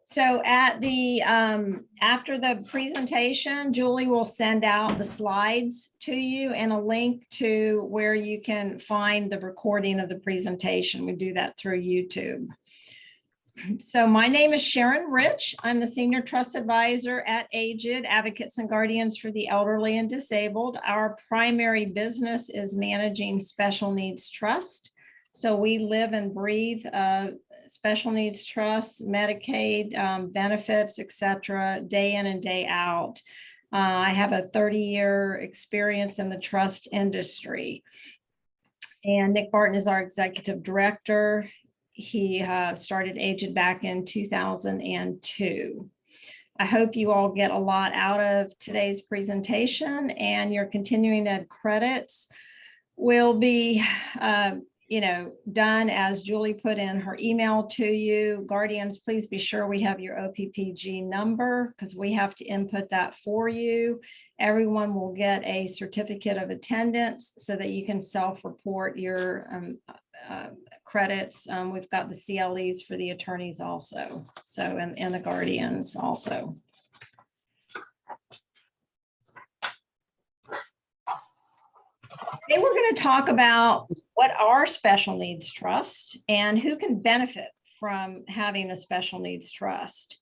So at the after the presentation, Julie will send out the slides to you and a link to where you can find the recording of the presentation. We do that through YouTube. So my name is Sharon Rich. I'm the Senior Trust Advisor at AGED, Advocates and Guardians for the Elderly and Disabled. Our primary business is managing special needs trust. So we live and breathe special needs trusts, Medicaid, benefits, etc., day in and day out. I have a 30-year experience in the trust industry. And Nick Barton is our executive director. He started AGED back in 2002. I hope you all get a lot out of today's presentation, and your continuing ed credits will be done as Julie put in her email to you. Guardians, please be sure we have your OPPG number because we have to input that for you. Everyone will get a certificate of attendance so that you can self-report your credits. We've got the CLEs for the attorneys also, so and the guardians also. Today we're going to talk about what are special needs trusts and who can benefit from having a special needs trust.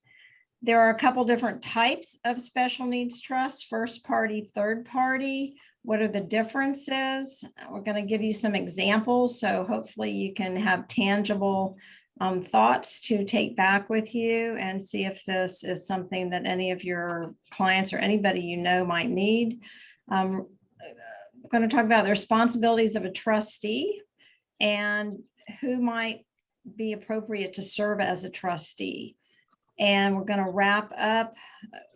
There are a couple different types of special needs trusts: first party, third party. What are the differences? We're going to give you some examples, so hopefully you can have tangible thoughts to take back with you and see if this is something that any of your clients or anybody you know might need. We're going to talk about the responsibilities of a trustee and who might be appropriate to serve as a trustee. And we're going to wrap up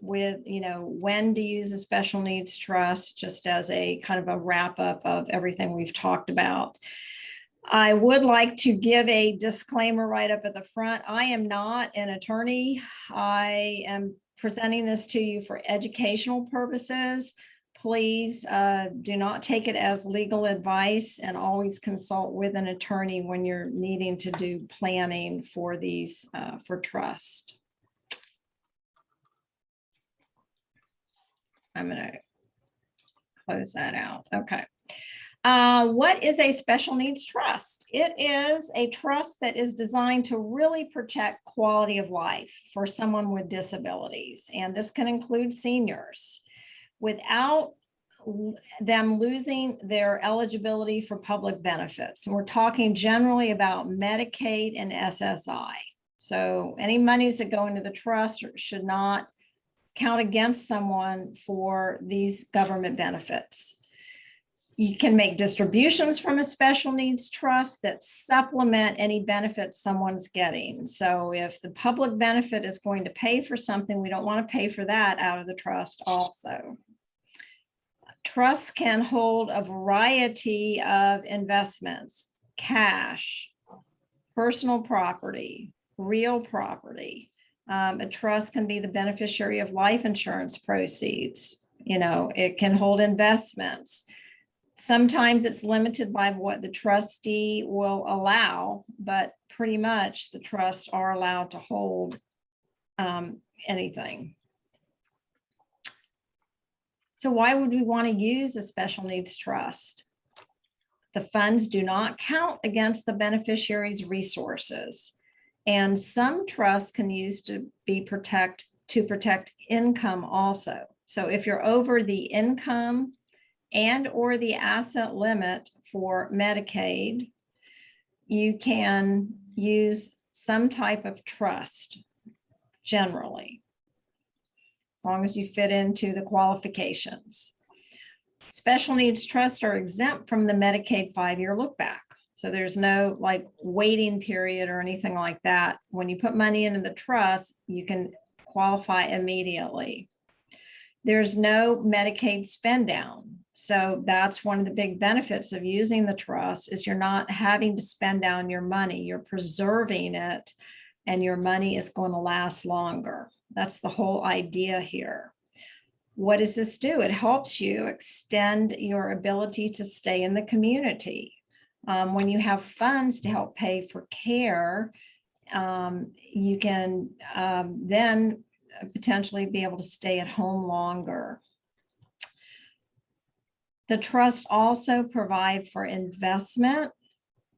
with, when to use a special needs trust, just as a kind of a wrap up of everything we've talked about. I would like to give a disclaimer right up at the front. I am not an attorney. I am presenting this to you for educational purposes. Please do not take it as legal advice, and always consult with an attorney when you're needing to do planning for these for trust. I'm going to close that out. Okay. What is a special needs trust? It is a trust that is designed to really protect quality of life for someone with disabilities, and this can include seniors, without them losing their eligibility for public benefits. And we're talking generally about Medicaid and SSI. So any monies that go into the trust should not count against someone for these government benefits. You can make distributions from a special needs trust that supplement any benefits someone's getting. So if the public benefit is going to pay for something, we don't want to pay for that out of the trust also. Trusts can hold a variety of investments: cash, personal property, real property. A trust can be the beneficiary of life insurance proceeds. It can hold investments. Sometimes it's limited by what the trustee will allow, but pretty much the trusts are allowed to hold anything. So why would we want to use a special needs trust? The funds do not count against the beneficiary's resources. And some trusts can use to protect income also. So if you're over the income and or the asset limit for Medicaid, you can use some type of trust generally, as long as you fit into the qualifications. Special needs trusts are exempt from the Medicaid 5-year look back. So there's no waiting period or anything like that. When you put money into the trust, you can qualify immediately. There's no Medicaid spend down. So that's one of the big benefits of using the trust, is you're not having to spend down your money. You're preserving it, and your money is going to last longer. That's the whole idea here. What does this do? It helps you extend your ability to stay in the community. When you have funds to help pay for care you can then potentially be able to stay at home longer. The trust also provide for investment,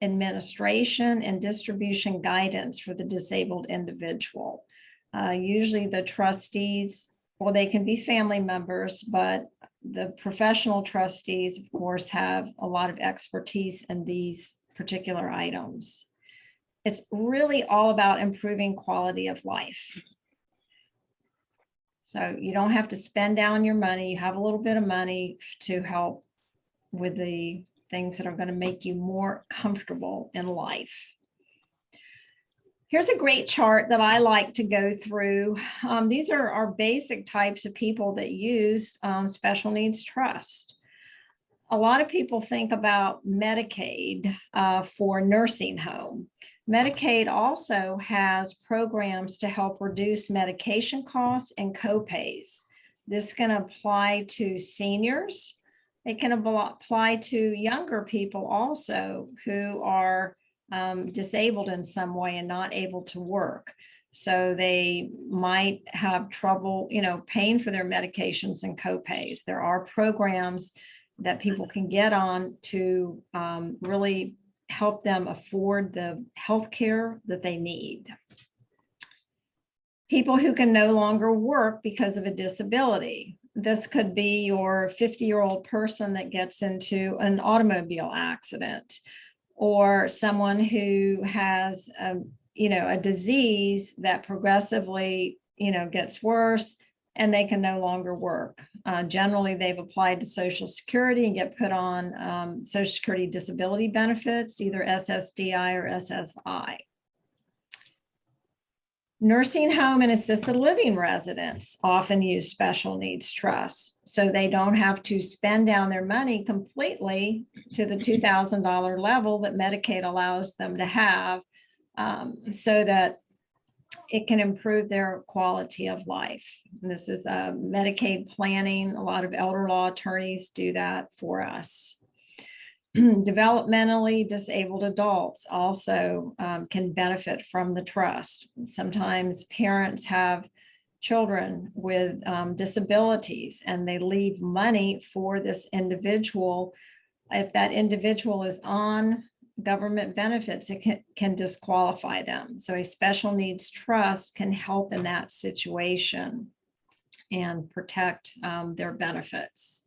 administration, and distribution guidance for the disabled individual. Usually the trustees, well, they can be family members, but the professional trustees, of course, have a lot of expertise in these particular items. It's really all about improving quality of life. So you don't have to spend down your money. You have a little bit of money to help with the things that are going to make you more comfortable in life. Here's a great chart that I like to go through. These are our basic types of people that use special needs trust. A lot of people think about Medicaid for nursing home. Medicaid also has programs to help reduce medication costs and copays. This can apply to seniors. It can apply to younger people also who are disabled in some way and not able to work. So they might have trouble, paying for their medications and copays. There are programs that people can get on to really help them afford the health care that they need. People who can no longer work because of a disability. This could be your 50-year-old person that gets into an automobile accident, or someone who has a disease that progressively gets worse and they can no longer work. Generally, they've applied to Social Security and get put on Social Security disability benefits, either SSDI or SSI. Nursing home and assisted living residents often use special needs trusts, so they don't have to spend down their money completely to the $2,000 level that Medicaid allows them to have, so that it can improve their quality of life. And this is Medicaid planning. A lot of elder law attorneys do that for us. Developmentally disabled adults also can benefit from the trust. Sometimes parents have children with disabilities and they leave money for this individual. If that individual is on government benefits, it can disqualify them. So a special needs trust can help in that situation and protect their benefits.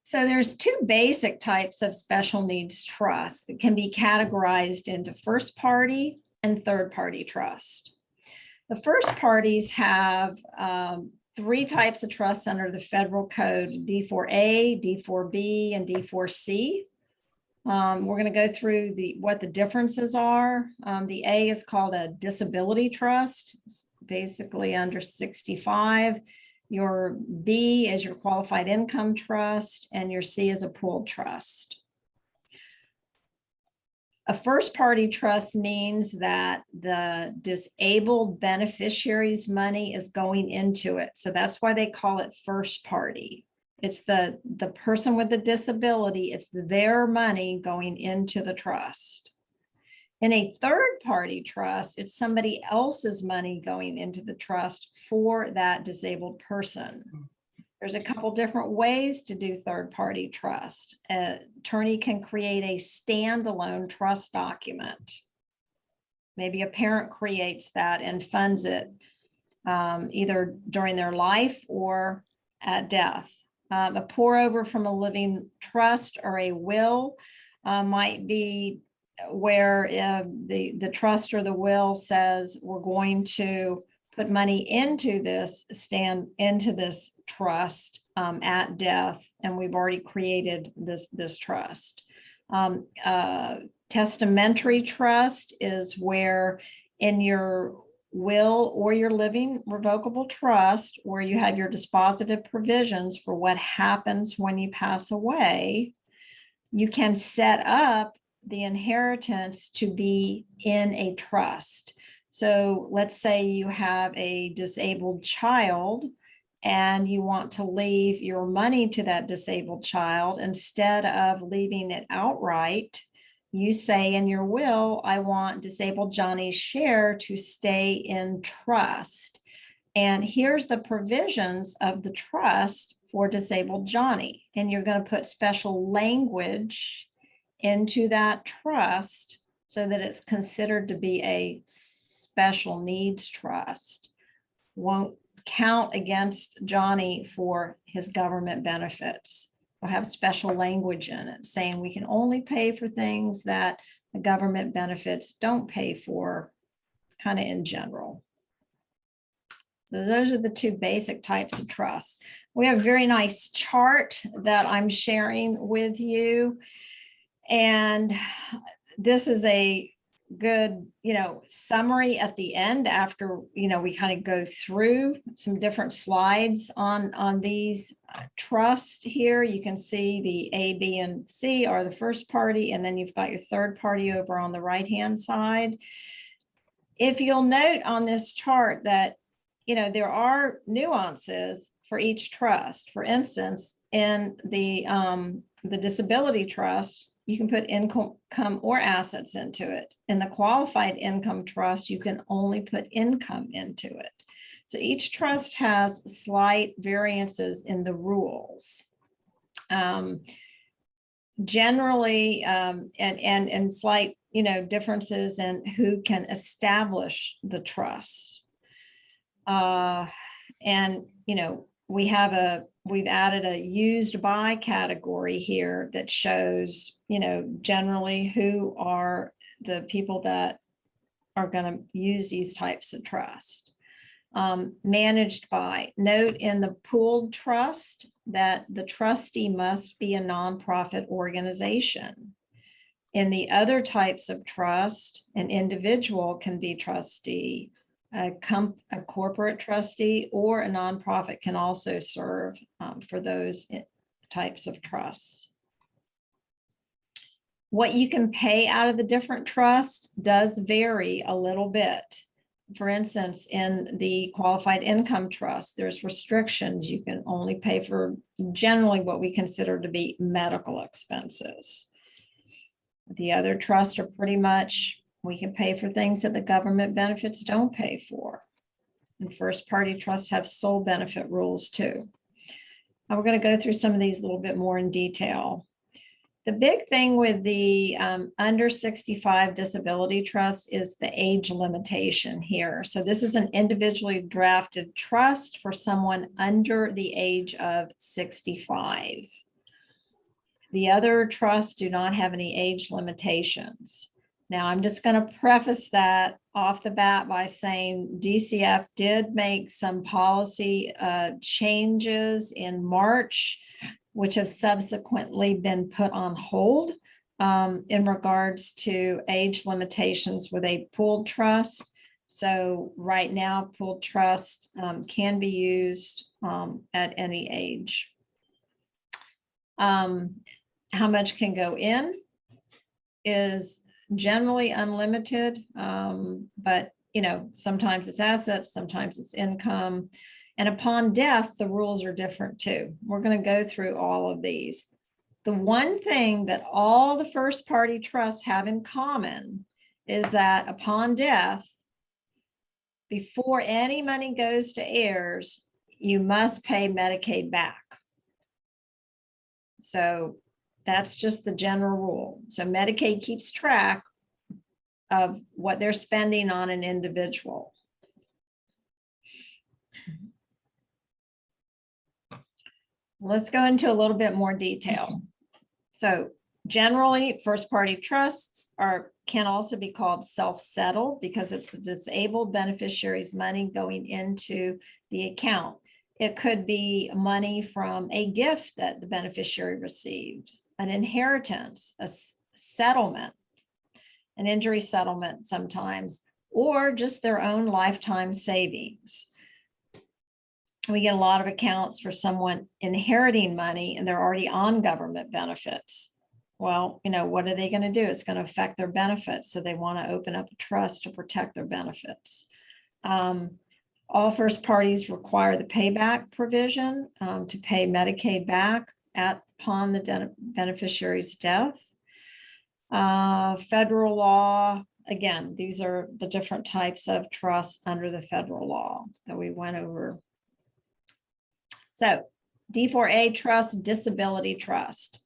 So there's two basic types of special needs trusts that can be categorized into first party and third party trust. The first parties have three types of trusts under the federal code: D4A, D4B, and D4C. We're going to go through what the differences are. The A is called a disability trust. It's basically under 65. Your B is your qualified income trust, and your C is a pooled trust. A first party trust means that the disabled beneficiary's money is going into it. So that's why they call it first party. It's the person with the disability, it's their money going into the trust. In a third party trust, it's somebody else's money going into the trust for that disabled person. There's a couple different ways to do third party trust. An attorney can create a standalone trust document. Maybe a parent creates that and funds it either during their life or at death. A pour over from a living trust or a will might be where the trust or the will says we're going to put money into this trust at death, and we've already created this trust. Testamentary trust is where in your will or your living revocable trust, where you have your dispositive provisions for what happens when you pass away, you can set up the inheritance to be in a trust. So let's say you have a disabled child and you want to leave your money to that disabled child. Instead of leaving it outright, you say in your will, I want disabled Johnny's share to stay in trust. And here's the provisions of the trust for disabled Johnny. And you're going to put special language into that trust so that it's considered to be a special needs trust. Won't count against Johnny for his government benefits. We'll have special language in it saying we can only pay for things that the government benefits don't pay for, kind of in general. So those are the two basic types of trusts. We have a very nice chart that I'm sharing with you. And this is a good, summary at the end after, we kind of go through some different slides on these trusts here. You can see the A, B, and C are the first party, and then you've got your third party over on the right-hand side. If you'll note on this chart that, there are nuances for each trust. For instance, in the disability trust, you can put income or assets into it. In the qualified income trust, you can only put income into it. So each trust has slight variances in the rules. Generally, and slight, differences in who can establish the trust. And, we've added a used by category here that shows, generally who are the people that are going to use these types of trust. Managed by, note in the pooled trust that the trustee must be a nonprofit organization. In the other types of trust, an individual can be trustee. A corporate trustee or a nonprofit can also serve for those types of trusts. What you can pay out of the different trusts does vary a little bit. For instance, in the qualified income trust, there's restrictions. You can only pay for generally what we consider to be medical expenses. The other trusts are pretty much, we can pay for things that the government benefits don't pay for. And first party trusts have sole benefit rules too. Now we're going to go through some of these a little bit more in detail. The big thing with the under 65 disability trust is the age limitation here. So this is an individually drafted trust for someone under the age of 65. The other trusts do not have any age limitations. Now, I'm just going to preface that off the bat by saying DCF did make some policy changes in March, which have subsequently been put on hold in regards to age limitations with a pooled trust. So right now, pooled trust can be used at any age. How much can go in is generally unlimited, but sometimes it's assets, sometimes it's income, and upon death the rules are different too. We're going to go through all of these. The one thing that all the first party trusts have in common is that upon death, before any money goes to heirs, you must pay Medicaid back. So that's just the general rule. So Medicaid keeps track of what they're spending on an individual. Let's go into a little bit more detail. So generally, first party trusts can also be called self-settled because it's the disabled beneficiary's money going into the account. It could be money from a gift that the beneficiary received, an inheritance, a settlement, an injury settlement sometimes, or just their own lifetime savings. We get a lot of accounts for someone inheriting money and they're already on government benefits. Well, what are they going to do? It's going to affect their benefits. So they want to open up a trust to protect their benefits. All first parties require the payback provision to pay Medicaid back upon the beneficiary's death. Federal law, again, these are the different types of trusts under the federal law that we went over. So D4A trust, disability trust,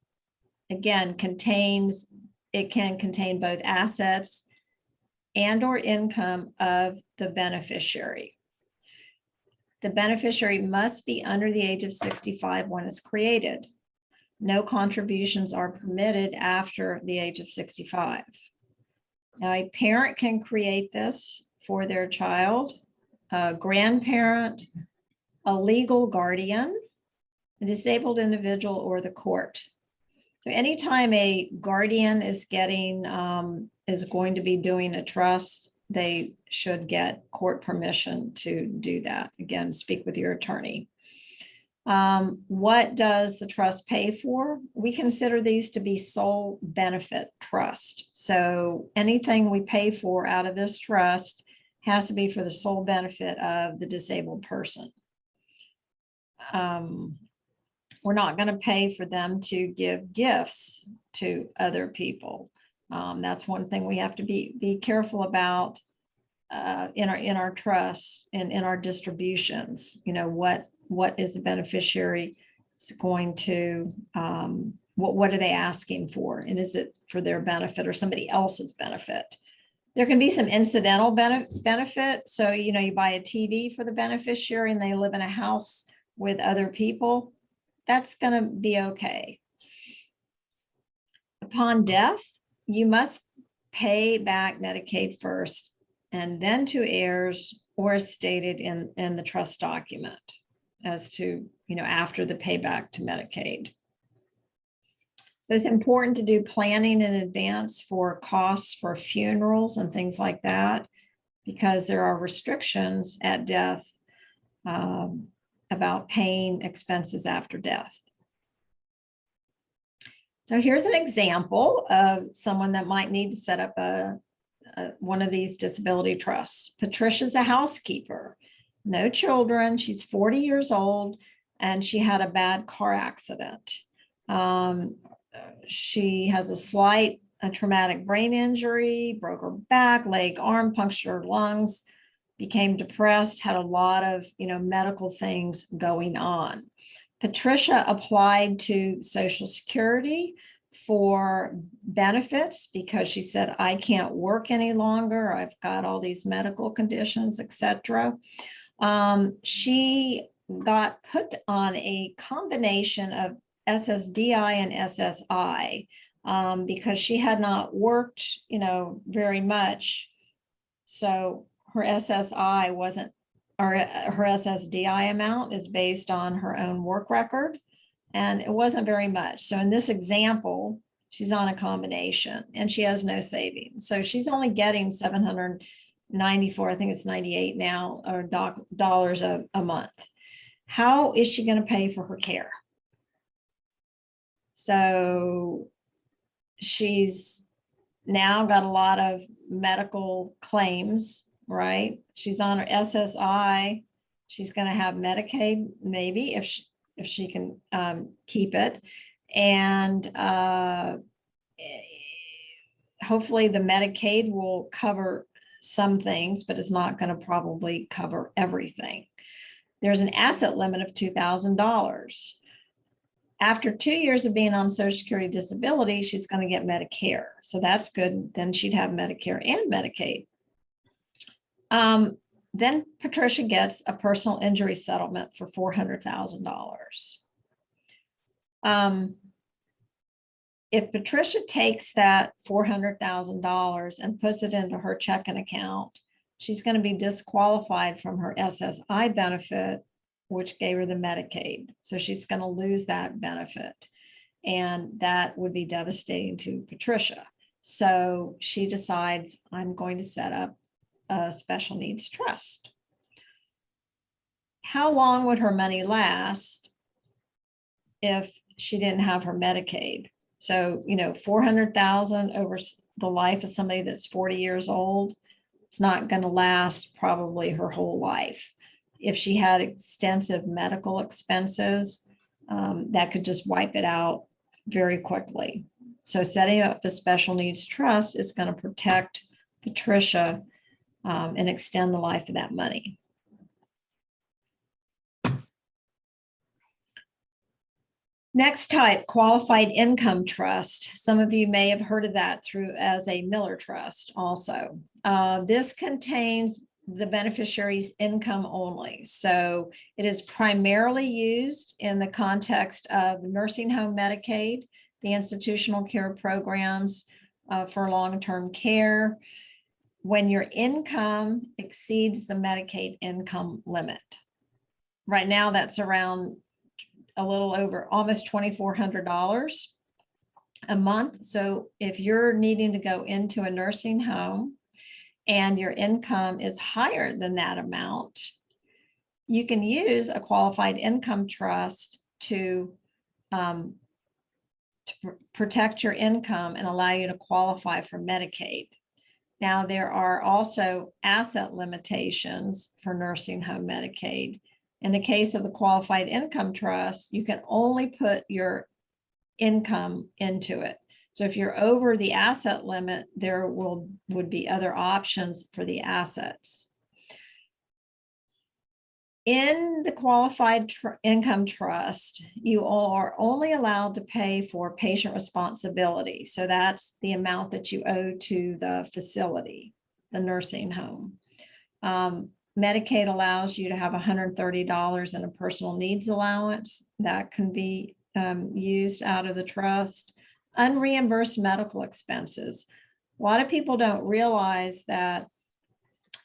again, it can contain both assets and or income of the beneficiary. The beneficiary must be under the age of 65 when it's created. No contributions are permitted after the age of 65. Now, a parent can create this for their child, a grandparent, a legal guardian, a disabled individual, or the court. So anytime a guardian is going to be doing a trust, they should get court permission to do that. Again, speak with your attorney. What does the trust pay for? We consider these to be sole benefit trust. So anything we pay for out of this trust has to be for the sole benefit of the disabled person. We're not going to pay for them to give gifts to other people. That's one thing we have to be careful about in our trusts and in our distributions. You know, what is the beneficiary going to, what are they asking for? And is it for their benefit or somebody else's benefit? There can be some incidental benefit. So, you know, you buy a TV for the beneficiary and they live in a house with other people. That's going to be okay. Upon death, you must pay back Medicaid first and then to heirs or as stated in the trust document as to, you know, after the payback to Medicaid. So it's important to do planning in advance for costs for funerals and things like that, because there are restrictions at death about paying expenses after death. So here's an example of someone that might need to set up one of these disability trusts. Patricia's a housekeeper, no children. She's 40 years old and she had a bad car accident. She has a traumatic brain injury, broke her back, leg, arm, punctured her lungs, became depressed, had a lot of, you know, medical things going on. Patricia applied to Social Security for benefits because she said, I can't work any longer. I've got all these medical conditions, etc. She got put on a combination of SSDI and SSI because she had not worked, you know, very much. So her SSI wasn't, or her SSDI amount is based on her own work record, and it wasn't very much. So in this example, she's on a combination and she has no savings. So she's only getting $794, I think it's 98 now, or dollars a month. How is she going to pay for her care? So she's now got a lot of medical claims, right? She's on her SSI. She's going to have Medicaid, maybe, if she can keep it. And hopefully the Medicaid will cover some things, but it's not going to probably cover everything. There's an asset limit of $2,000. After 2 years of being on Social Security disability, she's going to get Medicare. So that's good. Then she'd have Medicare and Medicaid. Then Patricia gets a personal injury settlement for $400,000. If Patricia takes that $400,000 and puts it into her checking account, she's going to be disqualified from her SSI benefit, which gave her the Medicaid. So she's going to lose that benefit. And that would be devastating to Patricia. So she decides, I'm going to set up a special needs trust. How long would her money last if she didn't have her Medicaid? So, you know, $400,000 over the life of somebody that's 40 years old, it's not going to last probably her whole life. If she had extensive medical expenses, that could just wipe it out very quickly. So setting up the special needs trust is going to protect Patricia and extend the life of that money. Next type, qualified income trust. Some of you may have heard of that through as a Miller trust also. This contains the beneficiary's income only. So it is primarily used in the context of nursing home Medicaid, the institutional care programs for long-term care, when your income exceeds the Medicaid income limit. Right now, that's around a little over almost $2,400 a month. So if you're needing to go into a nursing home and your income is higher than that amount, you can use a qualified income trust to protect your income and allow you to qualify for Medicaid. Now, there are also asset limitations for nursing home Medicaid. In the case of the qualified income trust, you can only put your income into it. So if you're over the asset limit, there would be other options for the assets. In the qualified income trust, you are only allowed to pay for patient responsibility. So that's the amount that you owe to the facility, the nursing home. Medicaid allows you to have $130 in a personal needs allowance that can be used out of the trust. Unreimbursed medical expenses. A lot of people don't realize that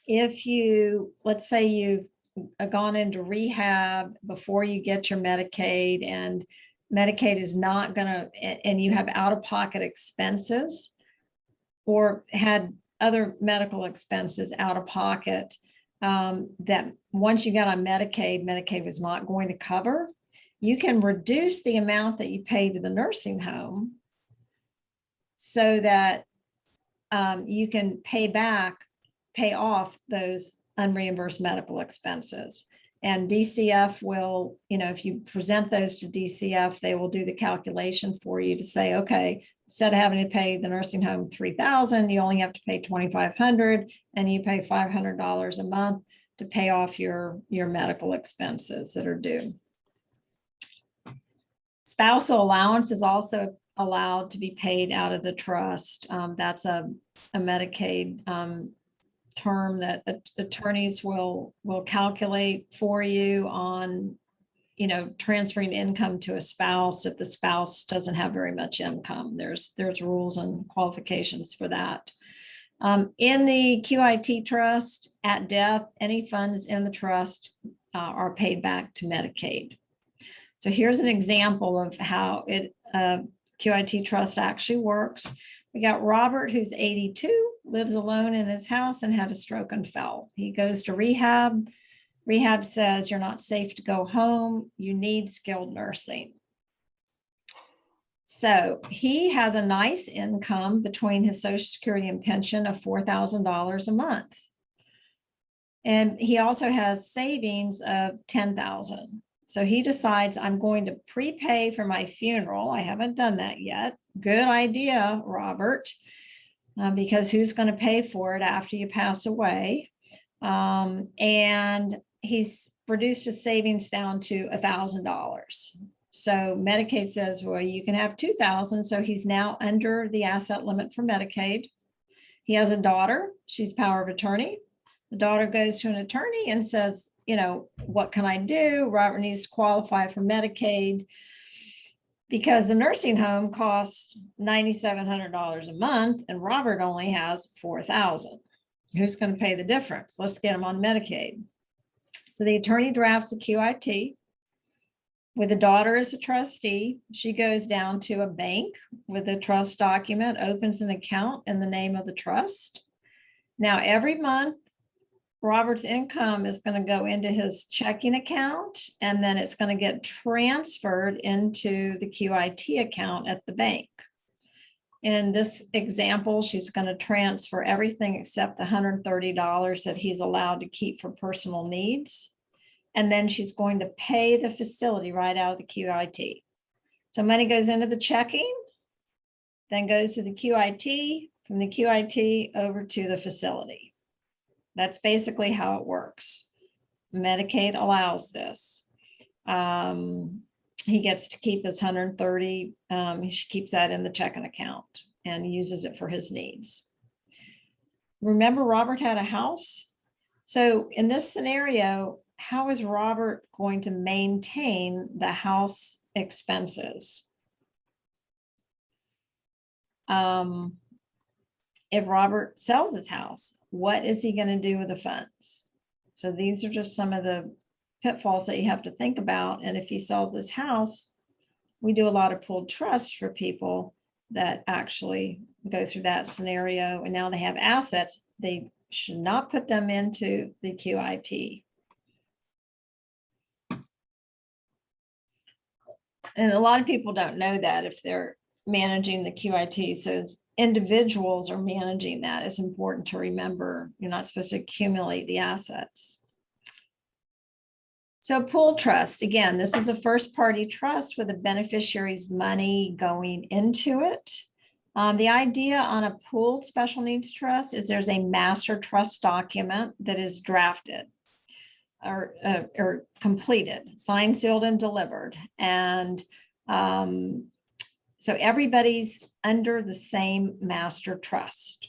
if you, let's say you've gone into rehab before you get your Medicaid, and Medicaid is not going to, and you have out-of-pocket expenses or had other medical expenses out of pocket, that once you got on Medicaid, Medicaid was not going to cover, you can reduce the amount that you pay to the nursing home so that you can pay off those unreimbursed medical expenses. And DCF will, if you present those to DCF, they will do the calculation for you to say, okay, instead of having to pay the nursing home $3,000, you only have to pay $2,500, and you pay $500 a month to pay off your medical expenses that are due. Spousal allowance is also allowed to be paid out of the trust. That's a Medicaid term that attorneys will calculate for you on, transferring income to a spouse if the spouse doesn't have very much income. There's rules and qualifications for that. In the QIT trust, at death, any funds in the trust are paid back to Medicaid. So here's an example of how QIT trust actually works. We got Robert, who's 82, lives alone in his house and had a stroke and fell. He goes to rehab. Rehab says, you're not safe to go home. You need skilled nursing. So he has a nice income between his Social Security and pension of $4,000 a month. And he also has savings of $10,000. So he decides, I'm going to prepay for my funeral. I haven't done that yet. Good idea, Robert, because who's going to pay for it after you pass away? And he's reduced his savings down to $1,000. So Medicaid says, well, you can have $2,000. So he's now under the asset limit for Medicaid. He has a daughter. She's power of attorney. The daughter goes to an attorney and says, what can I do? Robert needs to qualify for Medicaid because the nursing home costs $9,700 a month and Robert only has $4,000. Who's going to pay the difference? Let's get him on Medicaid. So the attorney drafts a QIT with the daughter as a trustee. She goes down to a bank with a trust document, opens an account in the name of the trust. Now, every month, Robert's income is going to go into his checking account, and then it's going to get transferred into the QIT account at the bank. In this example, she's going to transfer everything except the $130 that he's allowed to keep for personal needs. And then she's going to pay the facility right out of the QIT. So money goes into the checking, then goes to the QIT, from the QIT over to the facility. That's basically how it works. Medicaid allows this. He gets to keep his 130. He keeps that in the checking account and uses it for his needs. Remember, Robert had a house. So in this scenario, how is Robert going to maintain the house expenses? If Robert sells his house, what is he going to do with the funds? So these are just some of the pitfalls that you have to think about. And if he sells his house, we do a lot of pooled trusts for people that actually go through that scenario. And now they have assets. They should not put them into the QIT. And a lot of people don't know that if they're managing the QIT. So as individuals are managing that, it's important to remember you're not supposed to accumulate the assets. So pool trust, again, this is a first party trust with a beneficiary's money going into it. The idea on a pooled special needs trust is there's a master trust document that is drafted or completed, signed, sealed, and delivered. And so everybody's under the same master trust.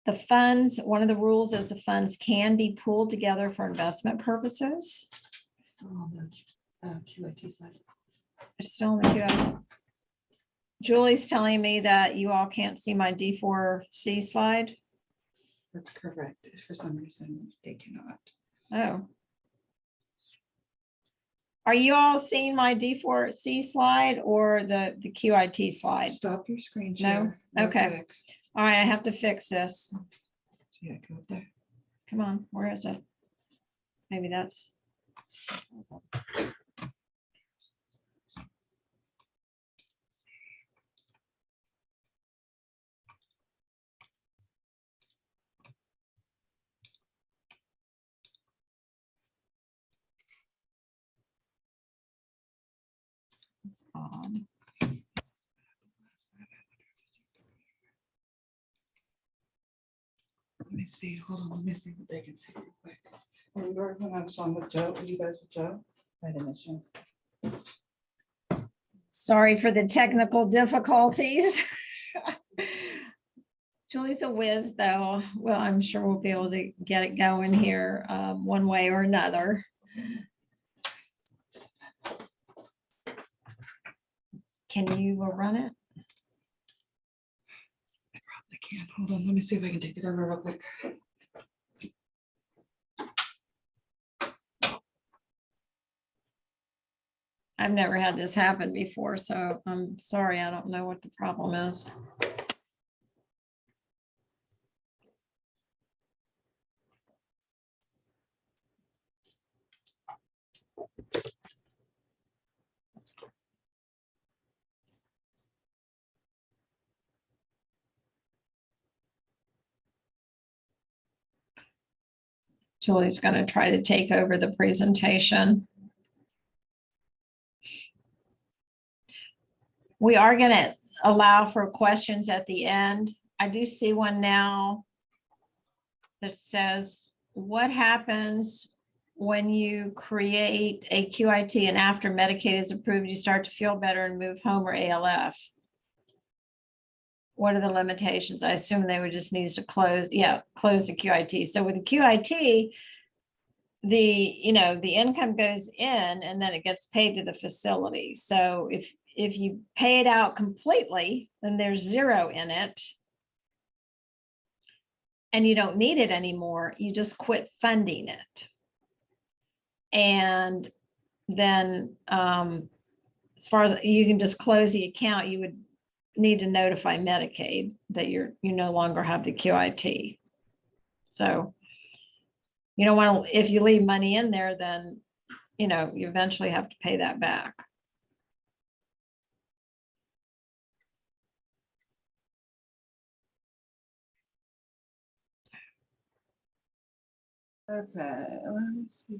The funds, one of the rules is the funds can be pooled together for investment purposes. Still on the QIT side. It's still on the QIT. Julie's telling me that you all can't see my D4C slide. That's correct. For some reason, they cannot. Oh. Are you all seeing my D4C slide or the QIT slide? Stop your screen No? share. real Okay. quick. All right, I have to fix this. Yeah, go up there. Come on, where is it? Maybe that's. It's odd. Let me see. Hold on. Let me see what they can see real quick. Remember when I was on with Joe? Were you guys with Joe? I had an issue. Sorry for the technical difficulties. Julie's a whiz though. Well, I'm sure we'll be able to get it going here one way or another. Can you run it? I probably can. Hold on. Let me see if I can take it over real quick. I've never had this happen before, so I'm sorry. I don't know what the problem is. Julie's going to try to take over the presentation. We are going to allow for questions at the end. I do see one now that says, what happens when you create a QIT and after Medicaid is approved, you start to feel better and move home or ALF? What are the limitations? I assume they would just need to close the QIT. So with the QIT, the income goes in and then it gets paid to the facility. So if you pay it out completely, then there's zero in it and you don't need it anymore. You just quit funding it. And then as far as you can just close the account, you would need to notify Medicaid that you no longer have the QIT. So you don't want to, if you leave money in there, then you eventually have to pay that back. Okay, let me see.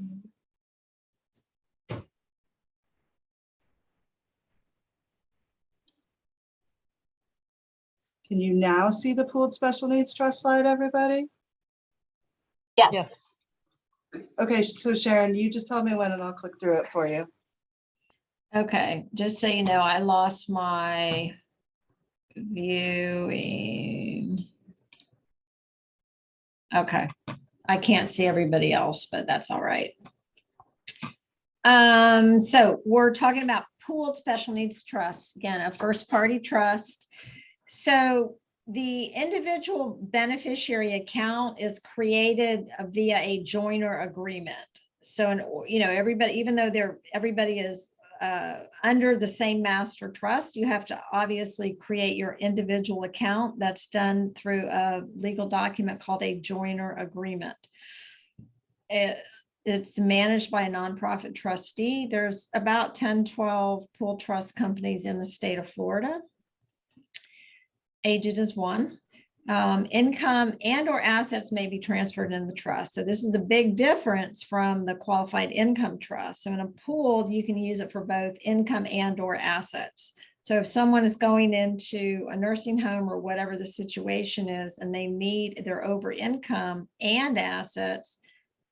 Can you now see the pooled special needs trust slide, everybody? Yes. Okay, so Sharon, you just tell me when and I'll click through it for you. Okay, just so you know, I lost my viewing. Okay, I can't see everybody else, but that's all right. So we're talking about pooled special needs trusts, again, a first party trust. So the individual beneficiary account is created via a joiner agreement. So, everybody, even though everybody is under the same master trust, you have to obviously create your individual account. That's done through a legal document called a joiner agreement. It's managed by a nonprofit trustee. There's about 10, 12 pool trust companies in the state of Florida. Aged is one. Income and or assets may be transferred in the trust. So this is a big difference from the qualified income trust. So in a pooled, you can use it for both income and or assets. So if someone is going into a nursing home or whatever the situation is, and they need their over income and assets,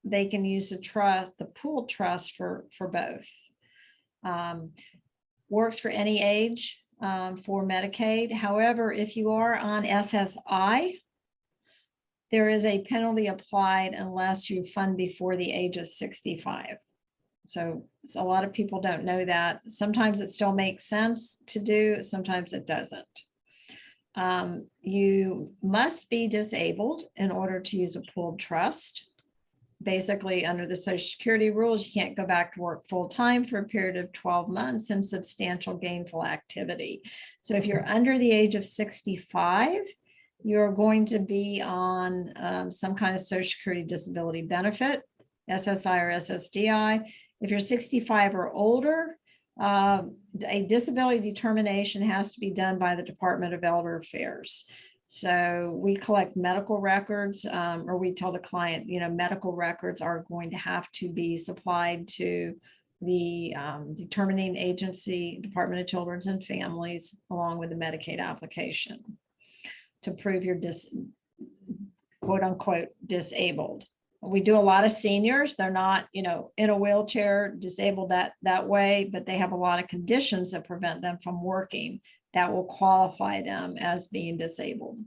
they can use the pooled trust for both. Works for any age. For Medicaid. However, if you are on SSI, there is a penalty applied unless you fund before the age of 65. So a lot of people don't know that. Sometimes it still makes sense to do, sometimes it doesn't. You must be disabled in order to use a pooled trust. Basically, under the Social Security rules, you can't go back to work full time for a period of 12 months and substantial gainful activity. So if you're under the age of 65, you're going to be on some kind of Social Security disability benefit, SSI or SSDI. If you're 65 or older, a disability determination has to be done by the Department of Elder Affairs. So we collect medical records, or we tell the client, medical records are going to have to be supplied to the determining agency, Department of Children and Families, along with the Medicaid application to prove you're quote unquote disabled. We do a lot of seniors. They're not, in a wheelchair disabled that way, but they have a lot of conditions that prevent them from working that will qualify them as being disabled.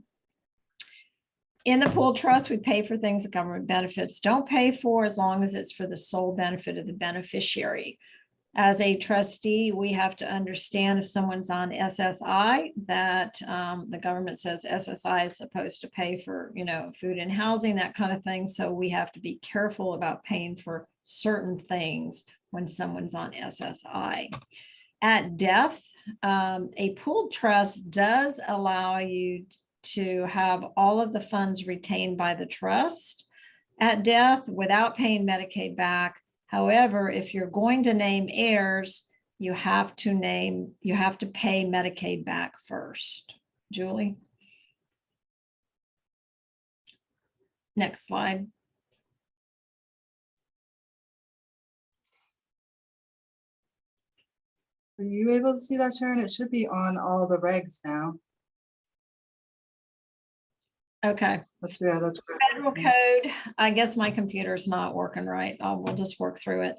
In the pooled trust, we pay for things that government benefits don't pay for, as long as it's for the sole benefit of the beneficiary. As a trustee, we have to understand if someone's on SSI, that the government says SSI is supposed to pay for, food and housing, that kind of thing. So we have to be careful about paying for certain things when someone's on SSI. At death, a pooled trust does allow you to have all of the funds retained by the trust at death without paying Medicaid back. However, if you're going to name heirs, you have to pay Medicaid back first. Julie? Next slide. Are you able to see that, Sharon? It should be on all the regs now. Okay. That's Federal code. I guess my computer's not working right. We'll just work through it.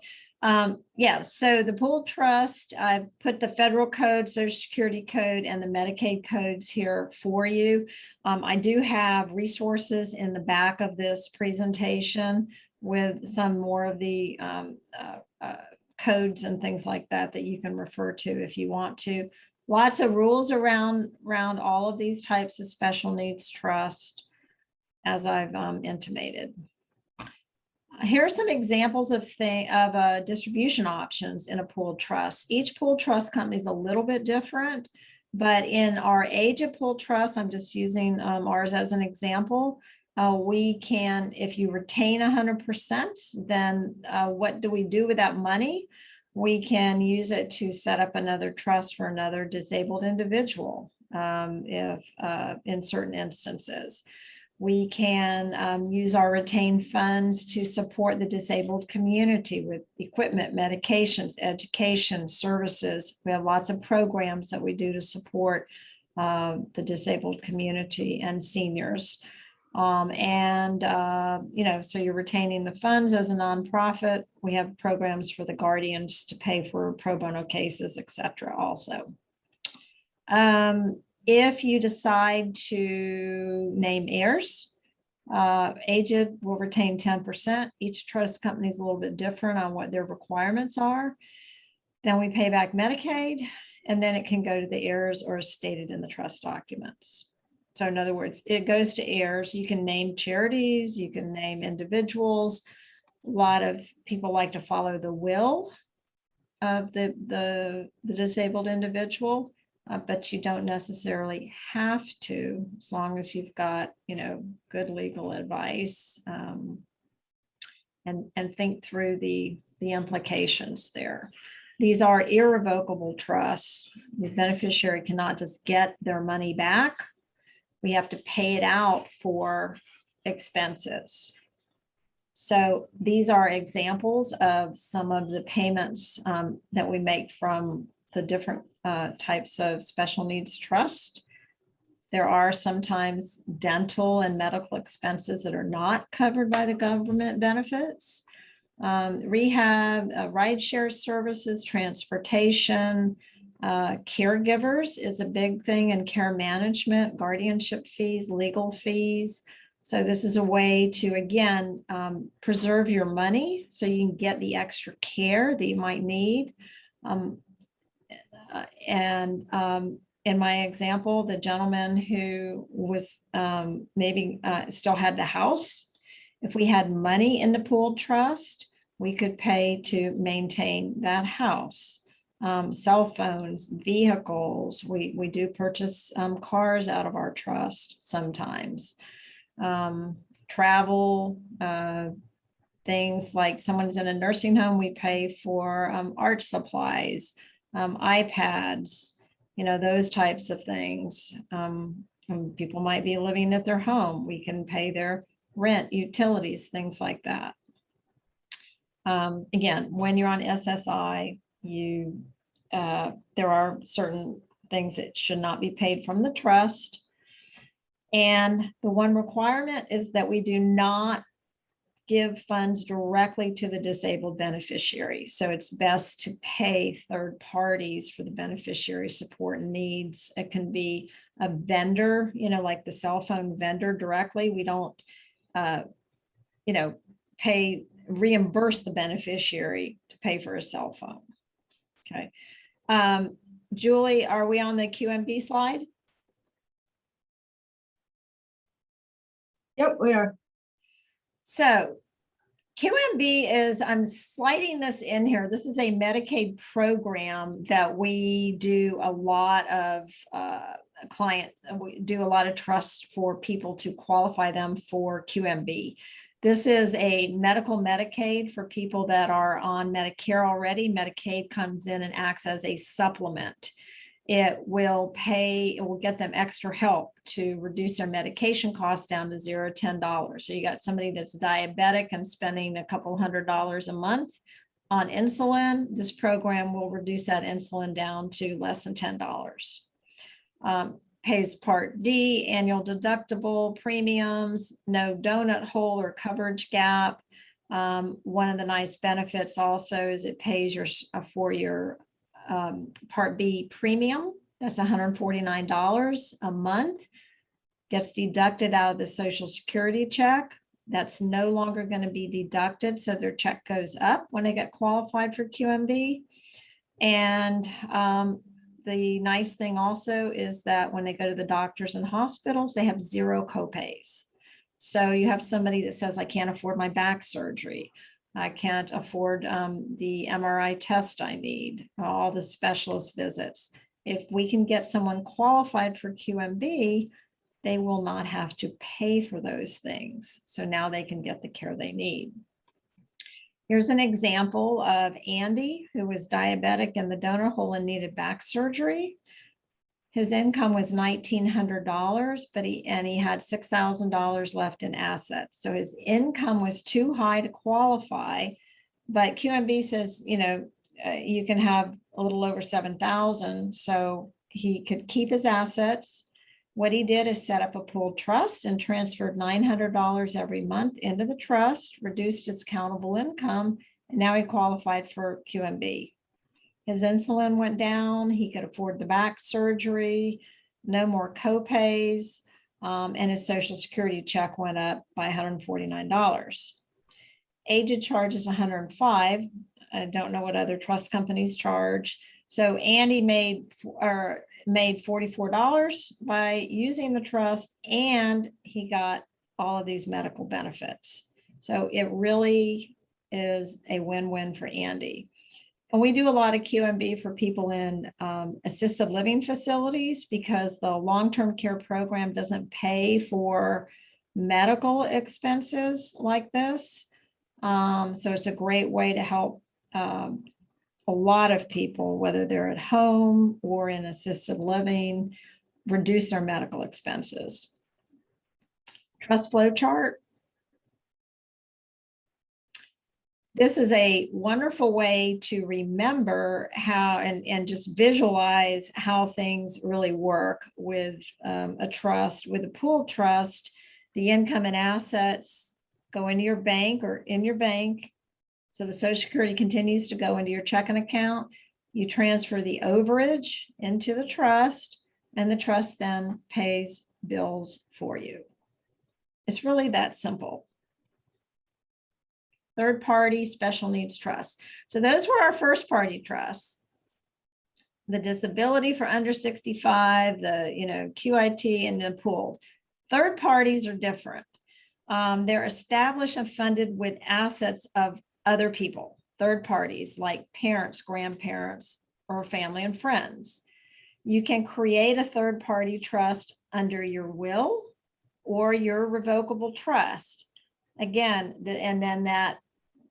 So the pooled trust, I've put the federal code, Social Security code, and the Medicaid codes here for you. I do have resources in the back of this presentation with some more of the codes and things like that you can refer to if you want to. Lots of rules around all of these types of special needs trust, as I've intimated. Here are some examples of distribution options in a pooled trust. Each pooled trust company is a little bit different, but in our age of pooled trust, I'm just using ours as an example. We can, if you retain 100%, then what do we do with that money? We can use it to set up another trust for another disabled individual, if in certain instances. We can use our retained funds to support the disabled community with equipment, medications, education, services. We have lots of programs that we do to support the disabled community and seniors. So you're retaining the funds as a nonprofit. We have programs for the guardians to pay for pro bono cases, et cetera, also. If you decide to name heirs, Aged will retain 10%. Each trust company is a little bit different on what their requirements are. Then we pay back Medicaid, and then it can go to the heirs or as stated in the trust documents. So in other words, it goes to heirs. You can name charities, you can name individuals. A lot of people like to follow the will of the disabled individual, but you don't necessarily have to, as long as you've got, good legal advice, and think through the implications there. These are irrevocable trusts. The beneficiary cannot just get their money back. We have to pay it out for expenses. So these are examples of some of the payments that we make from the different types of special needs trust. There are sometimes dental and medical expenses that are not covered by the government benefits. Rehab, rideshare services, transportation, caregivers is a big thing in care management, guardianship fees, legal fees. So this is a way to, again, preserve your money so you can get the extra care that you might need. In my example, the gentleman who was maybe still had the house, if we had money in the pooled trust, we could pay to maintain that house. Cell phones, vehicles, we do purchase cars out of our trust sometimes. Travel, things like someone's in a nursing home, we pay for art supplies, iPads, those types of things. People might be living at their home. We can pay their rent, utilities, things like that. Again, when you're on SSI, there are certain things that should not be paid from the trust. And the one requirement is that we do not give funds directly to the disabled beneficiary. So it's best to pay third parties for the beneficiary support and needs. It can be a vendor, like the cell phone vendor directly. We don't, reimburse the beneficiary to pay for a cell phone. Okay. Julie, are we on the QMB slide? Yep, we are. So QMB is, I'm sliding this in here. This is a Medicaid program that we do a lot of we do a lot of trust for people to qualify them for QMB. This is a medical Medicaid for people that are on Medicare already. Medicaid comes in and acts as a supplement. It will get them extra help to reduce their medication costs down to $0 to $10. So you got somebody that's diabetic and spending a couple $100 a month on insulin. This program will reduce that insulin down to less than $10. Pays Part D, annual deductible, premiums, no donut hole or coverage gap. One of the nice benefits also is it pays for your Part B premium. That's $149 a month. Gets deducted out of the Social Security check. That's no longer going to be deducted. So their check goes up when they get qualified for QMB. And the nice thing also is that when they go to the doctors and hospitals, they have zero copays. So you have somebody that says, I can't afford my back surgery. I can't afford the MRI test I need, all the specialist visits. If we can get someone qualified for QMB, they will not have to pay for those things. So now they can get the care they need. Here's an example of Andy, who was diabetic in the donut hole and needed back surgery. His income was $1,900, but he had $6,000 left in assets. So his income was too high to qualify, but QMB says, you can have a little over 7,000. So he could keep his assets. What he did is set up a pooled trust and transferred $900 every month into the trust, reduced his countable income, and now he qualified for QMB. His insulin went down, he could afford the back surgery, no more copays, and his Social Security check went up by $149. Agent charges $105. I don't know what other trust companies charge. So Andy made $44 by using the trust, and he got all of these medical benefits. So it really is a win-win for Andy. And we do a lot of QMB for people in assisted living facilities because the long-term care program doesn't pay for medical expenses like this. So it's a great way to help a lot of people, whether they're at home or in assisted living, reduce their medical expenses. Trust flow chart. This is a wonderful way to remember how and just visualize how things really work with a trust. With a pooled trust, the income and assets go into your bank or in your bank. So the Social Security continues to go into your checking account. You transfer the overage into the trust, and the trust then pays bills for you. It's really that simple. Third party special needs trust. So those were our first party trusts. The disability for under 65, the QIT, and the pooled. Third parties are different. They're established and funded with assets of other people, third parties like parents, grandparents, or family and friends. You can create a third party trust under your will or your revocable trust. Again, and then that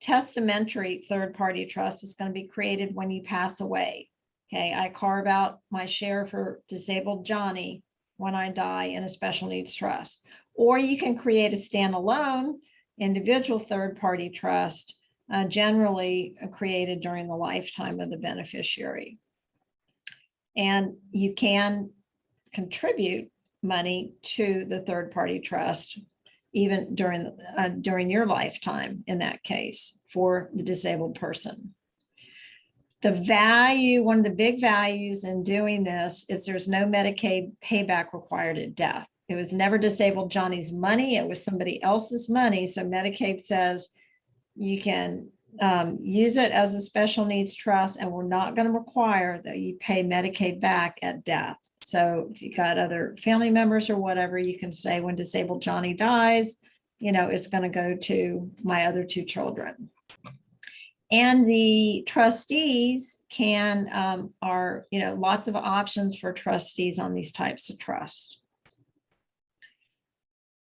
testamentary third party trust is going to be created when you pass away. Okay, I carve out my share for disabled Johnny when I die in a special needs trust. Or you can create a standalone individual third party trust, generally created during the lifetime of the beneficiary. And you can contribute money to the third party trust even during your lifetime in that case for the disabled person. The value, one of the big values in doing this is there's no Medicaid payback required at death. It was never disabled Johnny's money. It was somebody else's money. So Medicaid says you can use it as a special needs trust, and we're not going to require that you pay Medicaid back at death. So if you got other family members or whatever, you can say when disabled Johnny dies, it's going to go to my other two children. And the trustees are lots of options for trustees on these types of trusts.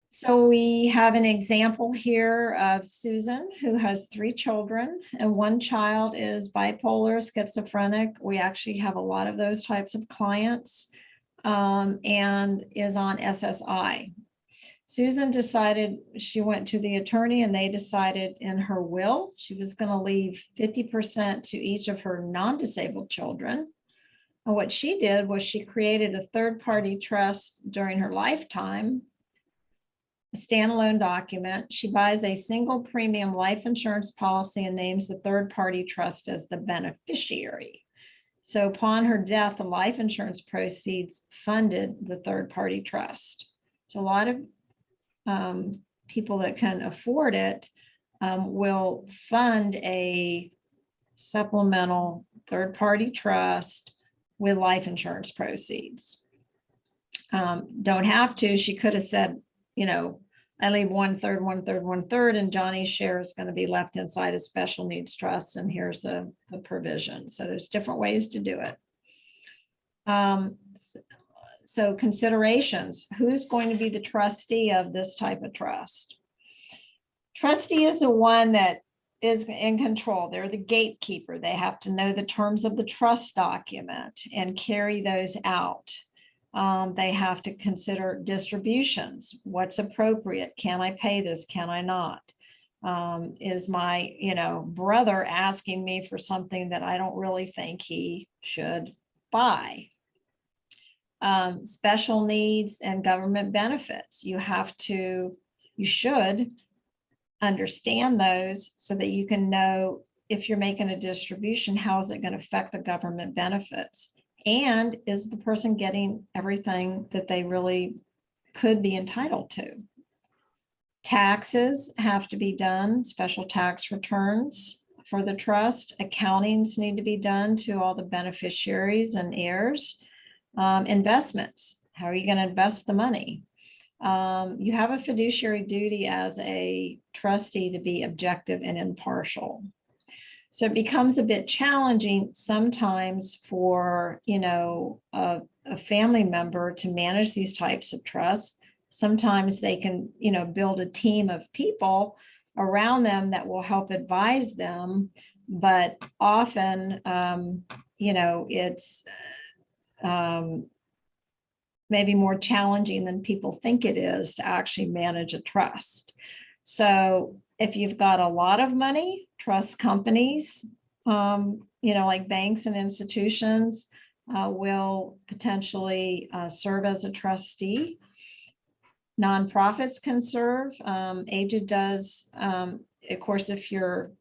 So we have an example here of Susan, who has 3 children, and one child is bipolar, schizophrenic. We actually have a lot of those types of clients, and is on SSI. Susan decided, she went to the attorney, and they decided in her will, she was going to leave 50% to each of her non-disabled children. And what she did was she created a third-party trust during her lifetime, a standalone document. She buys a single premium life insurance policy and names the third-party trust as the beneficiary. So upon her death, the life insurance proceeds funded the third-party trust. So a lot of people that can afford it will fund a supplemental third-party trust with life insurance proceeds. Don't have to. She could have said, I leave 1/3, 1/3, 1/3, and Johnny's share is going to be left inside a special needs trust, and here's the provision. So there's different ways to do it. So considerations, who's going to be the trustee of this type of trust? Trustee is the one that is in control. They're the gatekeeper. They have to know the terms of the trust document and carry those out. They have to consider distributions. What's appropriate? Can I pay this? Can I not? Is my, brother asking me for something that I don't really think he should buy? Special needs and government benefits. You should understand those so that you can know if you're making a distribution, how is it going to affect the government benefits? And is the person getting everything that they really could be entitled to? Taxes have to be done, special tax returns for the trust. Accountings need to be done to all the beneficiaries and heirs. Investments, how are you going to invest the money? You have a fiduciary duty as a trustee to be objective and impartial. So it becomes a bit challenging sometimes for, a family member to manage these types of trusts. Sometimes they can, build a team of people around them that will help advise them. But often, it's maybe more challenging than people think it is to actually manage a trust. So if you've got a lot of money, trust companies, like banks and institutions will potentially serve as a trustee. Nonprofits can serve. AGED does. Of course, if you're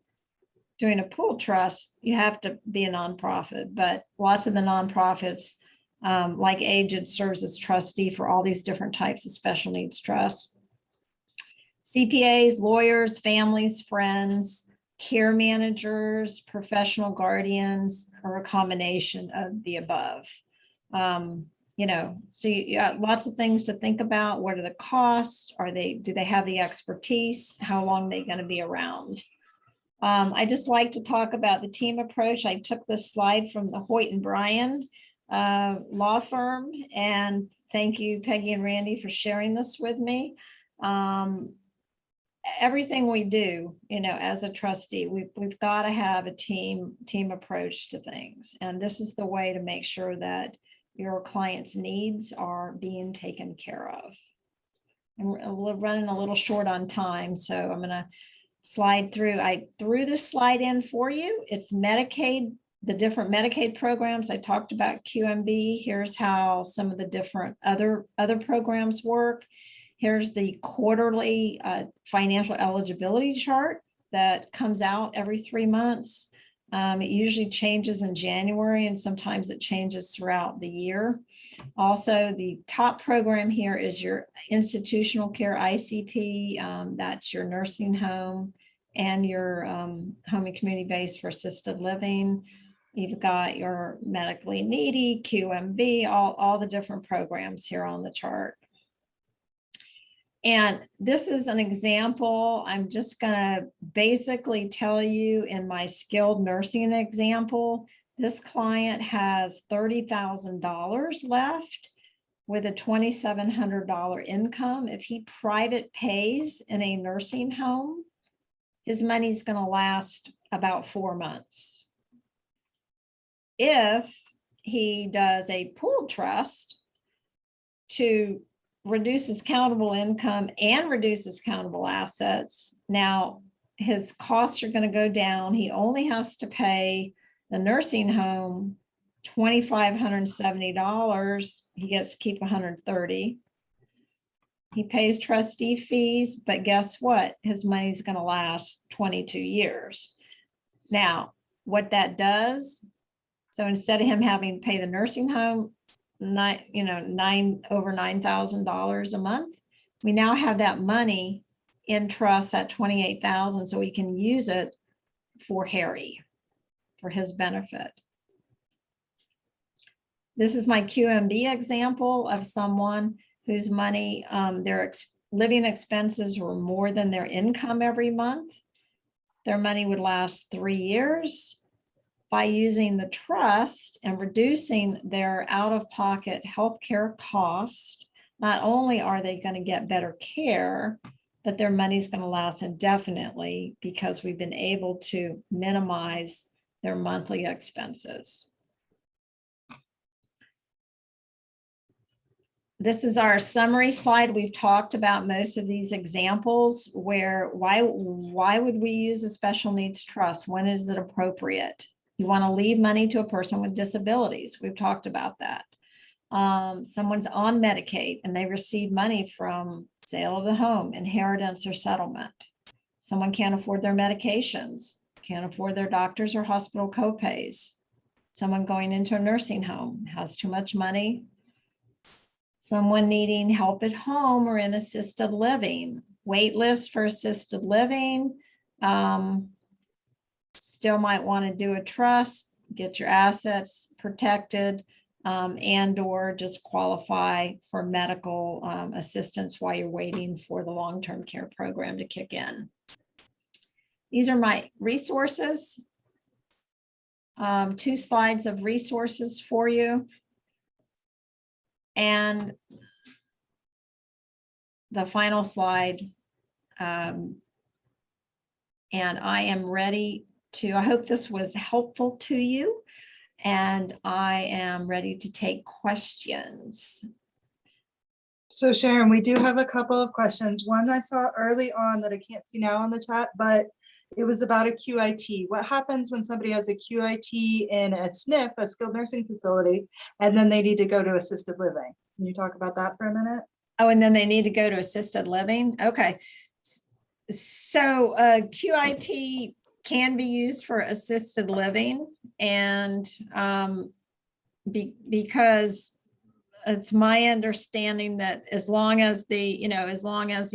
doing a pool trust, you have to be a nonprofit, but lots of the nonprofits like AGED serves as trustee for all these different types of special needs trusts. CPAs, lawyers, families, friends, care managers, professional guardians, or a combination of the above. So you got lots of things to think about. What are the costs? Do they have the expertise? How long are they going to be around? I just like to talk about the team approach. I took this slide from the Hoyt and Bryan law firm, and thank you, Peggy and Randy, for sharing this with me. Everything we do, as a trustee, we've got to have a team approach to things. And this is the way to make sure that your client's needs are being taken care of. And we're running a little short on time, so I'm going to slide through. I threw this slide in for you. It's Medicaid, the different Medicaid programs. I talked about QMB. Here's how some of the different other programs work. Here's the quarterly financial eligibility chart that comes out every 3 months. It usually changes in January, and sometimes it changes throughout the year. Also, the top program here is your institutional care ICP. That's your nursing home and your home and community base for assisted living. You've got your medically needy, QMB, all the different programs here on the chart. And this is an example. I'm just going to basically tell you in my skilled nursing example, this client has $30,000 left with a $2,700 income. If he private pays in a nursing home, his money's going to last about 4 months. If he does a pooled trust to reduce his countable income and reduce his countable assets, now his costs are going to go down. He only has to pay the nursing home $2,570. He gets to keep $130. He pays trustee fees, but guess what? His money's going to last 22 years. Now, what that does, so instead of him having to pay the nursing home over $9,000 a month, we now have that money in trust at $28,000, so we can use it for Harry, for his benefit. This is my QMB example of someone whose money, their living expenses were more than their income every month. Their money would last 3 years. By using the trust and reducing their out-of-pocket healthcare cost, not only are they going to get better care, but their money's going to last indefinitely because we've been able to minimize their monthly expenses. This is our summary slide. We've talked about most of these examples where why would we use a special needs trust? When is it appropriate? You want to leave money to a person with disabilities. We've talked about that. Someone's on Medicaid and they receive money from sale of the home, inheritance, or settlement. Someone can't afford their medications, can't afford their doctors or hospital copays. Someone going into a nursing home has too much money. Someone needing help at home or in assisted living, wait list for assisted living. Still might want to do a trust, get your assets protected, and or just qualify for medical assistance while you're waiting for the long-term care program to kick in. These are my resources. 2 slides of resources for you. And the final slide. And I am ready to, I hope this was helpful to you. And I am ready to take questions. So Sharon, we do have a couple of questions. One I saw early on that I can't see now on the chat, but it was about a QIT. What happens when somebody has a QIT in a SNF, a skilled nursing facility, and then they need to go to assisted living? Can you talk about that for a minute? Oh, and then they need to go to assisted living. Okay. So QIP can be used for assisted living, and because it's my understanding that as long as the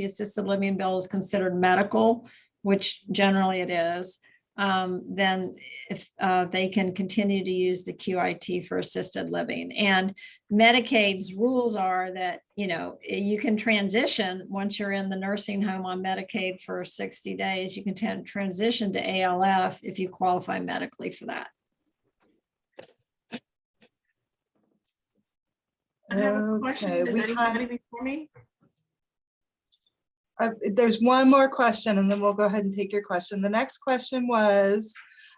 assisted living bill is considered medical, which generally it is, then if they can continue to use the QIT for assisted living. And Medicaid's rules are that, you can transition once you're in the nursing home on Medicaid for 60 days, you can transition to ALF if you qualify medically for that. I have a question. Okay, Does anybody before me? There's one more question and then we'll go ahead and take your question. The next question was,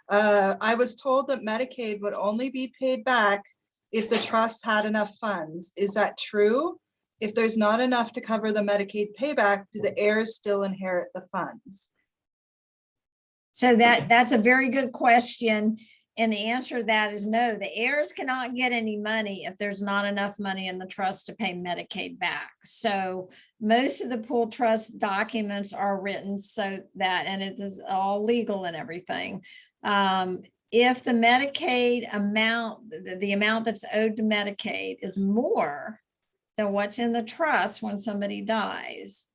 I was told that Medicaid would only be paid back if the trust had enough funds. Is that true? If there's not enough to cover the Medicaid payback, do the heirs still inherit the funds? So that's a very good question. And the answer to that is no, the heirs cannot get any money if there's not enough money in the trust to pay Medicaid back. So most of the pool trust documents are written so that, and it is all legal and everything. If the Medicaid amount, the amount that's owed to Medicaid is more than what's in the trust when somebody dies,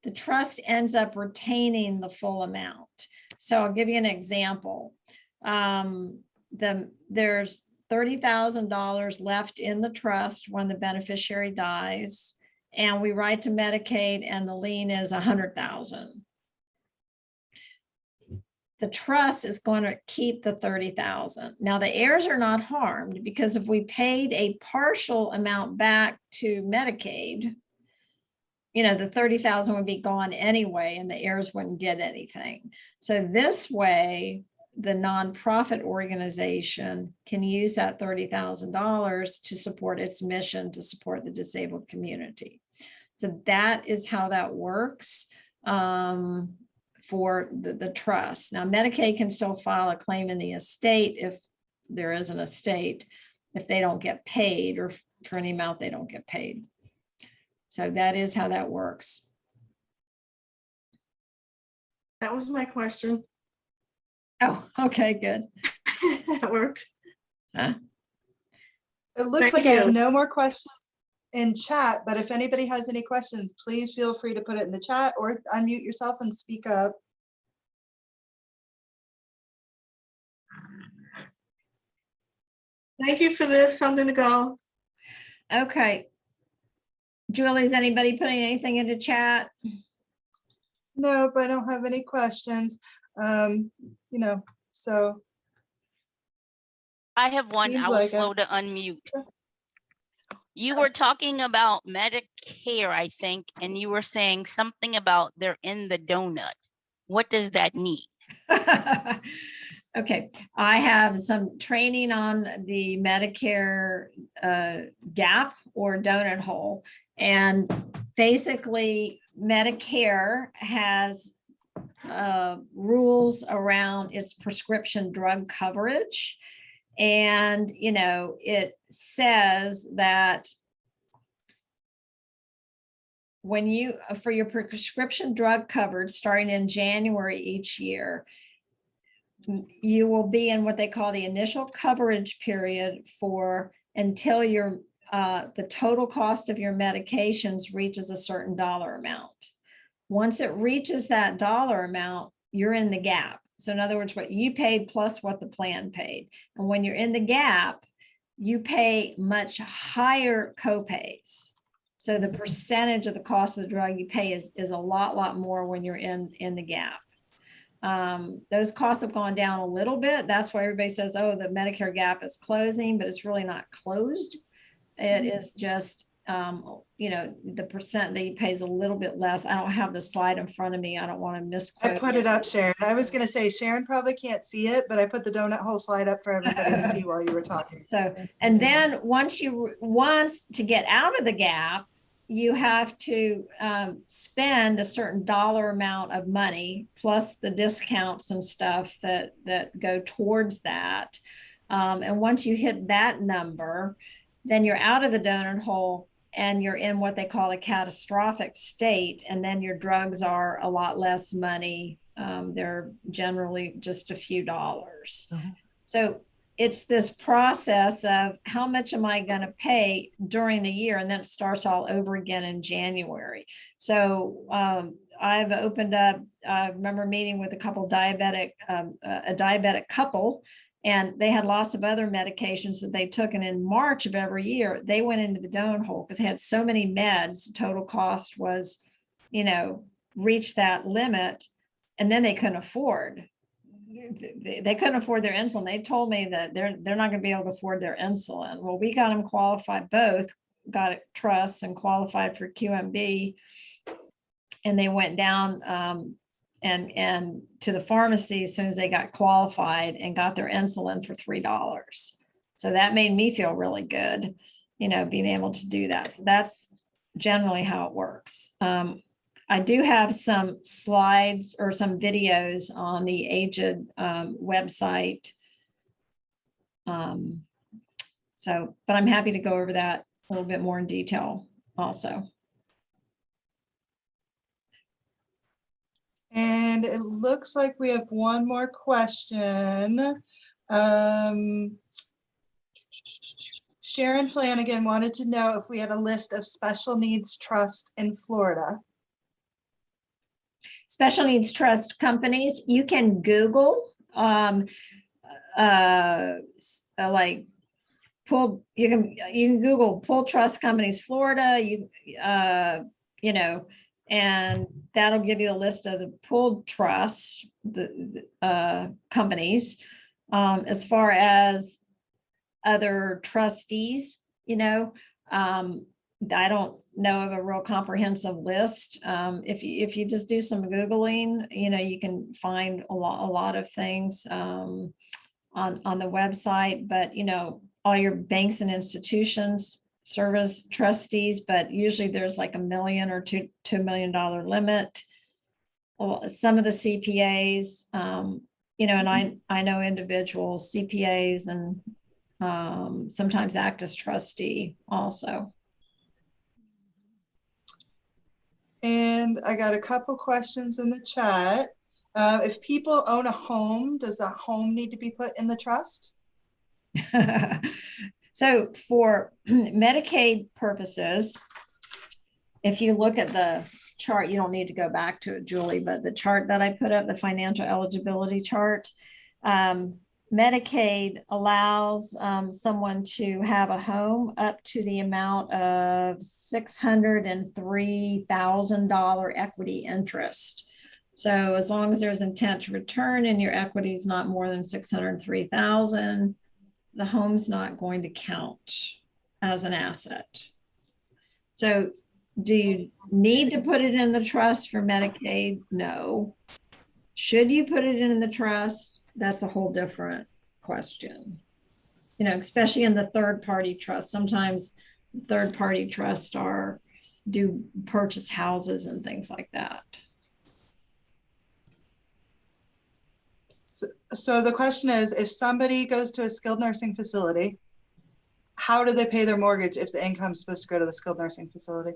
the trust ends up retaining the full amount. So I'll give you an example. There's $30,000 left in the trust when the beneficiary dies, and we write to Medicaid and the lien is $100,000. The trust is going to keep the $30,000. Now the heirs are not harmed because if we paid a partial amount back to Medicaid, the $30,000 would be gone anyway and the heirs wouldn't get anything. So this way, the nonprofit organization can use that $30,000 to support its mission to support the disabled community. So that is how that works for the trust. Now, Medicaid can still file a claim in the estate if there is an estate, if they don't get paid or for any amount they don't get paid. So that is how that works. That was my question. Oh, okay, good. That worked. It looks Thank like I have you. no more questions in chat, but if anybody has any questions, please feel free to put it in the chat or unmute yourself and speak up. Thank you for this. Something to go. Okay. Julie, is anybody putting anything into chat? No, but I don't have any questions. So I have one. Seems I was like slow to unmute. You were talking about Medicare, I think, and you were saying something about they're in the donut. What does that mean? Okay, I have some training on the Medicare gap or donut hole. And basically Medicare has rules around its prescription drug coverage. And, you know, it says that when you, for your prescription drug coverage starting in January each year, you will be in what they call the initial coverage period for until your the total cost of your medications reaches a certain dollar amount. Once it reaches that dollar amount, you're in the gap. So in other words, what you paid plus what the plan paid. And when you're in the gap, you pay much higher copays. So the percentage of the cost of the drug you pay is a lot more when you're in the gap. Those costs have gone down a little bit. That's why everybody says, oh, the Medicare gap is closing, but it's really not closed. It is just, you know, the percent that you pay is a little bit less. I don't have the slide in front of me. I don't want to misquote. I put it up, Sharon. I was going to say Sharon probably can't see it, but I put the donut hole slide up for everybody to see while you were talking. So, and then once to get out of the gap, you have to spend a certain dollar amount of money plus the discounts and stuff that go towards that. And once you hit that number, then you're out of the donut hole and you're in what they call a catastrophic state. And then your drugs are a lot less money. They're generally just a few dollars. So it's this process of how much am I going to pay during the year? And then it starts all over again in January. So I've opened up, I remember meeting with a diabetic couple, and they had lots of other medications that they took. And in March of every year, they went into the donut hole because they had so many meds. Total cost was, you know, reached that limit, and then they couldn't afford. They couldn't afford their insulin. They told me that they're not going to be able to afford their insulin. Well, we got them qualified, both got trusts and qualified for QMB, and they went down and to the pharmacy as soon as they got qualified and got their insulin for $3. So that made me feel really good, you know, being able to do that. So that's generally how it works. I do have some slides or some videos on the Aged website. So, but I'm happy to go over that a little bit more in detail also. And it looks like we have one more question. Sharon Flanagan wanted to know if we had a list of special needs trust in Florida. Special needs trust companies, you can Google like pull, you can Google pull trust companies Florida, you know, and that'll give you a list of the pulled trusts, the companies. As far as other trustees, you know, I don't know of a real comprehensive list. If you just do some Googling, you know, you can find a lot of things on the website, but, you know, all your banks and institutions service trustees, but usually there's like $1 million or $2 million limit. Some of the CPAs, you know, and I know individuals, CPAs, and sometimes act as trustee also. And I got a couple questions in the chat. If people own a home, does that home need to be put in the trust? So for Medicaid purposes, if you look at the chart, you don't need to go back to it, Julie, but the chart that I put up, the financial eligibility chart, Medicaid allows someone to have a home up to the amount of $603,000 equity interest. So as long as there's intent to return and your equity is not more than $603,000, the home's not going to count as an asset. So do you need to put it in the trust for Medicaid? No. Should you put it in the trust? That's a whole different question. You know, especially in the third-party trust. Sometimes third-party trusts do purchase houses and things like that. So the question is, if somebody goes to a skilled nursing facility, how do they pay their mortgage if the income is supposed to go to the skilled nursing facility?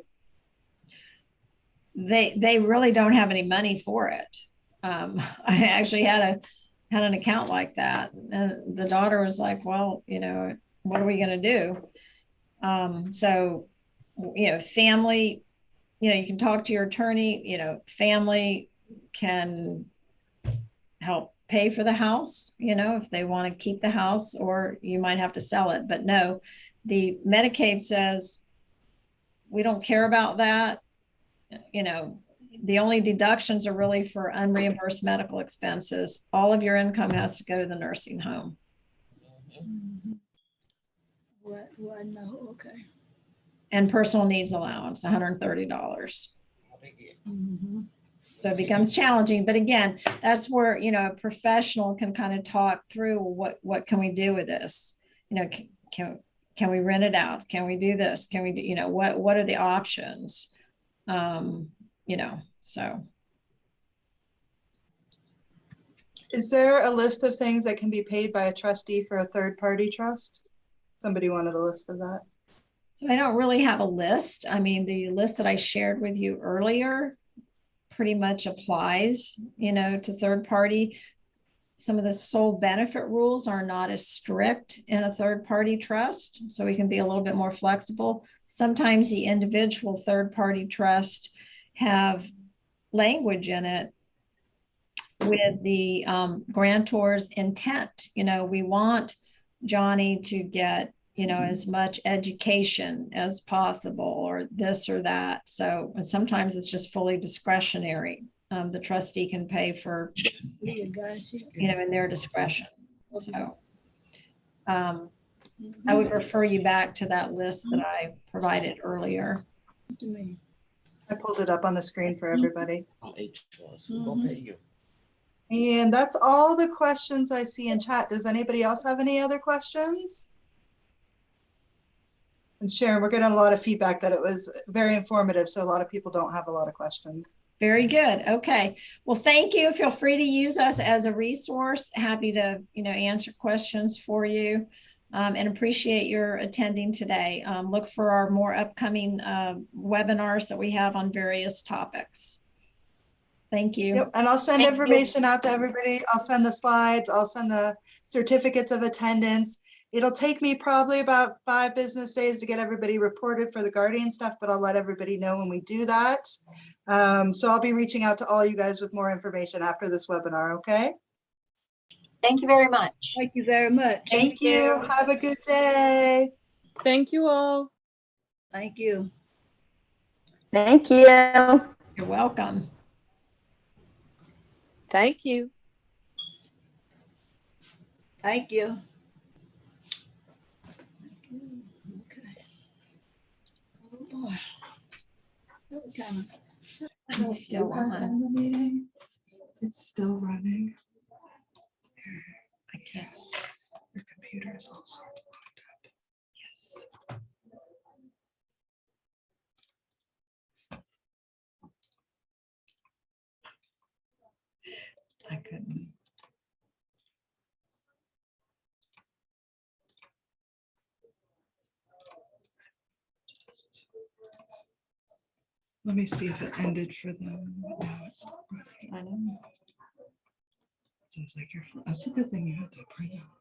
They really don't have any money for it. I actually had an account like that. And the daughter was like, well, what are we going to do? So, family, you can talk to your attorney, family can help pay for the house, if they want to keep the house, or you might have to sell it. But no, the Medicaid says we don't care about that. The only deductions are really for unreimbursed medical expenses. All of your income has to go to the nursing home. What, no, okay. And personal needs allowance, $130. Mhm. So it becomes challenging, but again, that's where, a professional can kind of talk through what can we do with this? Can we rent it out? Can we do this? Can we do, what are the options? So. Is there a list of things that can be paid by a trustee for a third-party trust? Somebody wanted a list of that. So I don't really have a list. I mean, the list that I shared with you earlier pretty much applies, to third party. Some of the sole benefit rules are not as strict in a third party trust, so we can be a little bit more flexible. Sometimes the individual third party trust have language in it with the grantor's intent. We want Johnny to get as much education as possible, or this or that. So, and sometimes it's just fully discretionary. The trustee can pay for, Yeah, guys, in their discretion. So, I would refer you back to that list that I provided earlier. to me. I pulled it up on the screen for everybody. Who gonna pay you? And that's all the questions I see in chat. Does anybody else have any other questions? And Sharon, we're getting a lot of feedback that it was very informative, so a lot of people don't have a lot of questions. Very good. Okay. Well, thank you. Feel free to use us as a resource. Happy to, answer questions for you, and appreciate your attending today. Look for our more upcoming webinars that we have on various topics. Thank you. Yep, and I'll send Thank you. information out to everybody. I'll send the slides, I'll send the certificates of attendance. It'll take me probably about 5 business days to get everybody reported for the Guardian stuff, but I'll let everybody know when we do that. So I'll be reaching out to all you guys with more information after this webinar, okay? Thank you very much. Thank you very much. Thank you. Have a good day. Thank you all. Thank you. Thank you. You're welcome. Thank you. Thank you. Okay. Oh, boy. What time? I'm still on. It's still running. I can't. Your computer is also locked up. Yes. I couldn't. Let me see if it ended for them. But now it's not running. I know. So it's like that's a good thing you have that printout.